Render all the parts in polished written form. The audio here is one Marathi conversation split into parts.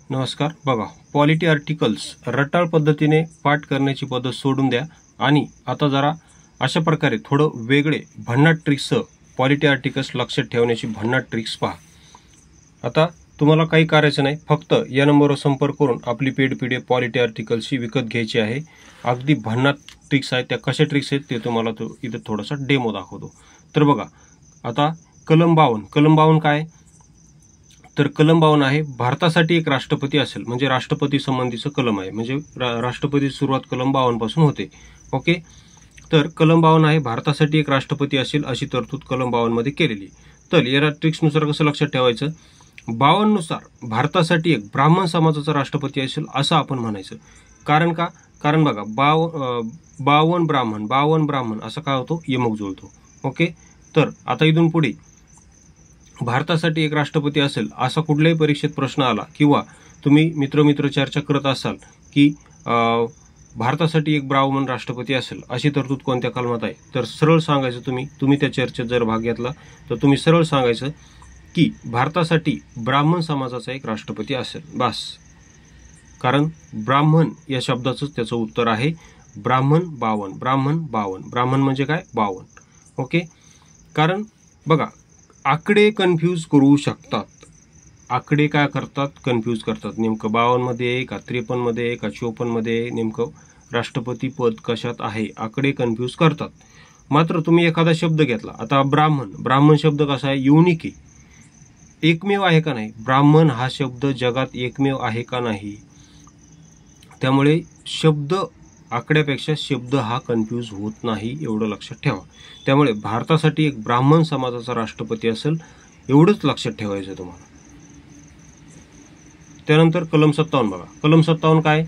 नमस्कार. बघा, पॉलिटी आर्टिकल्स रटाळ पद्धतीने पाठ करण्याची पद्धत सोडून द्या आणि आता जरा अशा प्रकारे थोडं वेगळे भन्नाट ट्रिक्ससह पॉलिटी आर्टिकल्स लक्षात ठेवण्याची भन्नाट ट्रिक्स पहा. आता तुम्हाला काही करायचं नाही, फक्त या नंबरवर संपर्क करून आपली पेड पीडीएफ पॉलिटी आर्टिकल्सची विकत घ्यायची आहे. अगदी भन्नाट ट्रिक्स आहेत. त्या कशा ट्रिक्स आहेत ते तुम्हाला इथं थोडासा डेमो दाखवतो. तर बघा, आता कलम 52 काय, तर कलम 52 आहे भारतासाठी एक राष्ट्रपती असेल, म्हणजे राष्ट्रपती संबंधीचं कलम आहे, म्हणजे राष्ट्रपती सुरुवात कलम 52 पासून होते. ओके, तर कलम 52 आहे भारतासाठी एक राष्ट्रपती असेल अशी तरतूद कलम 52 मध्ये केलेली. तर या ट्रिक्सनुसार कसं लक्षात ठेवायचं, 52 नुसार भारतासाठी एक ब्राह्मण समाजाचा राष्ट्रपती असेल असं आपण म्हणायचं. कारण का, कारण बघा 52 ब्राह्मण असं काय होतो, यमक जुळतो. ओके, तर आता इथून पुढे भारतासाठी एक राष्ट्रपती असेल असा कुठल्याही परीक्षेत प्रश्न आला किंवा तुम्ही मित्र चर्चा करत असाल की भारतासाठी एक ब्राह्मण राष्ट्रपती असेल अशी तरतूद कोणत्या कलमात आहे, तर सरळ सांगायचं तुम्ही त्या चर्चेत जर भाग घेतला तर तुम्ही सरळ सांगायचं की भारतासाठी ब्राह्मण समाजाचा एक राष्ट्रपती असेल, बस. कारण ब्राह्मण या शब्दाचं त्याचं उत्तर आहे ब्राह्मण 52. ब्राह्मण म्हणजे काय, 52. ओके, कारण बघा आकडे कन्फ्यूज करू शकतात. आकडे काय करतात, कन्फ्यूज करतात. नेमकं 52 मध्ये आहे का, 53 मध्ये आहे का, 54 मध्ये आहे, नेमकं राष्ट्रपती पद कशात आहे, आकडे कन्फ्यूज करतात. मात्र तुम्ही एखादा शब्द घेतला, आता ब्राह्मण शब्द कसा आहे, युनिक आहे, एकमेव आहे का नाही. ब्राह्मण हा शब्द जगात एकमेव आहे का नाही. त्यामुळे शब्द आकड्यापेक्षा शब्द हा कन्फ्यूज होत नाही, एवढं लक्षात ठेवा. त्यामुळे भारतासाठी एक ब्राह्मण समाजाचा राष्ट्रपती असेल एवढंच लक्षात ठेवायचं तुम्हाला. त्यानंतर कलम 57 बघा, कलम 57 काय,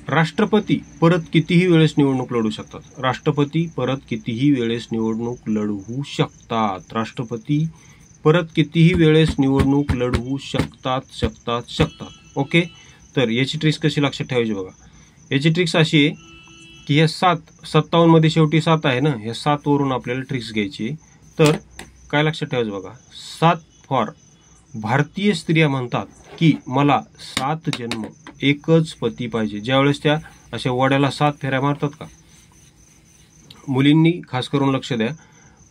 राष्ट्रपती परत कितीही वेळेस निवडणूक लढू शकतात. राष्ट्रपती परत कितीही वेळेस निवडणूक लढवू शकतात. राष्ट्रपती परत कितीही वेळेस निवडणूक लढवू शकतात. ओके, तर याची ट्रिक्स कशी लक्षात ठेवायची बघा. याची ट्रिक्स अशी आहे की ह्या 57 मध्ये शेवटी 7 आहे ना, ह्या 7 वरून आपल्याला ट्रिक्स घ्यायची. तर काय लक्षात ठेवायचं बघा, 7 फॉर भारतीय स्त्रिया म्हणतात की मला 7 जन्म एकच पती पाहिजे. ज्यावेळेस त्या अशा वड्याला 7 फेऱ्या मारतात का, मुलींनी खास करून लक्ष द्या,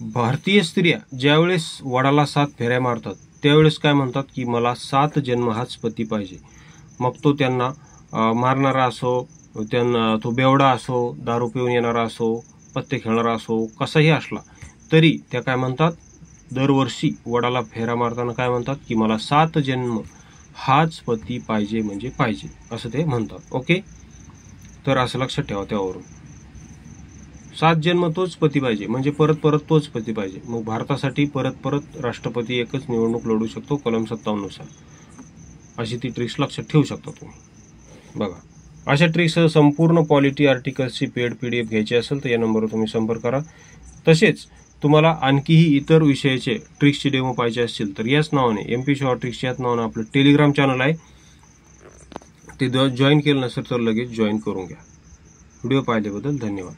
भारतीय स्त्रिया ज्यावेळेस वडाला 7 फेऱ्या मारतात त्यावेळेस काय म्हणतात की मला 7 जन्म हाच पती पाहिजे. मग तो त्यांना मारणारा असो, त्यांना तो बेवडा असो, दारू पिऊन येणारा असो, पत्ते खेळणारा असो, कसाही असला तरी त्या काय म्हणतात, दरवर्षी वडाला फेरा मारताना काय म्हणतात की मला 7 जन्म हाच पती पाहिजे, म्हणजे पाहिजे असं ते म्हणतात. ओके, तर असं लक्षात ठेवा. त्यावरून 7 जन्म तोच पती पाहिजे, म्हणजे परत तोच पती पाहिजे. मग भारतासाठी परत राष्ट्रपती एकच निवडणूक लढू शकतो कलम 57 नुसार. अशी ती ट्रिक्स लक्षात ठेवू शकता तुम्ही. बघा, अशा ट्रिक्ससह संपूर्ण पॉलिटी आर्टिकल्सची पेड पीडीएफ घ्यायची असेल तर या नंबरवर तुम्ही संपर्क करा. तसेच तुम्हाला आणखीही इतर विषयाचे ट्रिक्सचे डेमो पाहिजे असतील तर याच नावाने MP शॉर्ट ट्रिक्स याच नावाने आपलं टेलिग्राम चॅनल आहे, ते जॉईन केलं नसेल तर लगेच जॉईन करून घ्या. व्हिडिओ पाहिल्याबद्दल धन्यवाद.